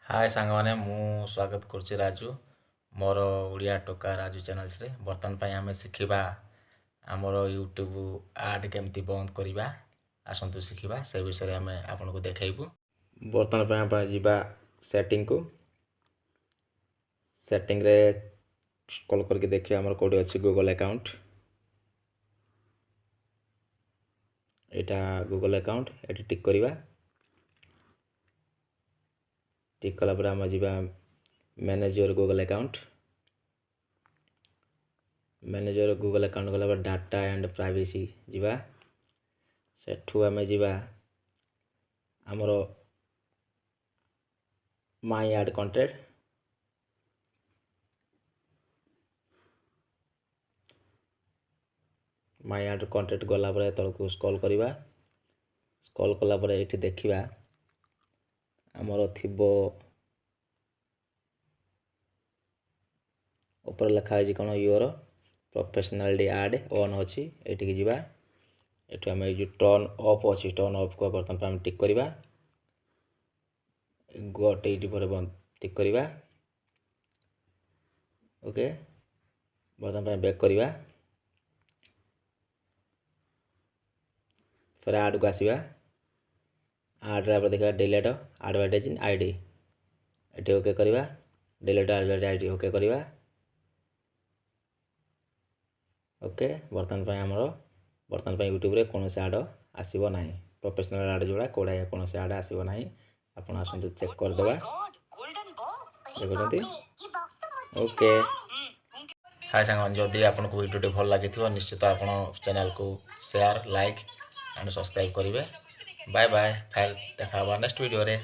हाय सांगमाने मु स्वागत करुच्ची राजू मोर ओडिया टोका राजू चैनल्स रे बर्तन ପାଇଁ ଆମେ ଶିଖିବା ଆମର यूट्यूब आड केमती बंद करिबा आसंतु ଶିଖିବା से विषय ଆମେ आपनको देखाइबु। बर्तन ପାଇଁ आपण जिबा सेटिंग रे स्क्रॉल करके देखिए हमर कोडी अछि गूगल अकाउंट। एटा गूगल अकाउंट एटी टिक करिबा। टिक कला पर हम जिबा manage your Google account. Manager Google account गला पर डाटा एंड प्राइवेसी जिबा सेठू आमे जिबा हमरो माय ऐड कंटेंट गला पर तलको स्क्रॉल करिबा। स्क्रॉल कला पर एठी देखिबा हमरो थिबो ऊपर लिखा है कौन योर प्रोफेशनल आड ऑन अच्छी एटी जीवा एठू आम जो टर्न ऑफ अच्छी टर्न ऑफ को बर्तन पर टिक करवा गोटे बंद टिक करवा ओके बर्तन पर बैक करवा फिर आड को आसवा आड देखा delete advertising ID eighty okay करवा डिलीट एडवर्टाइजिंग आईडी ओके करवा ओके बर्तन यूट्यूब रे कौन से आड आसब ना प्रोफेशनल आड जोड़ा कौड़ा कौन से आड आसब ना आप आसतु चेक करदे देखते ओके। हाय सांग जदि आपको वीडियो भल लगी निश्चित आप चैनल को शेयर लाइक एंड सब्सक्राइब करेंगे। बाय बाय फिर देखा नेक्स्ट वीडियो रे।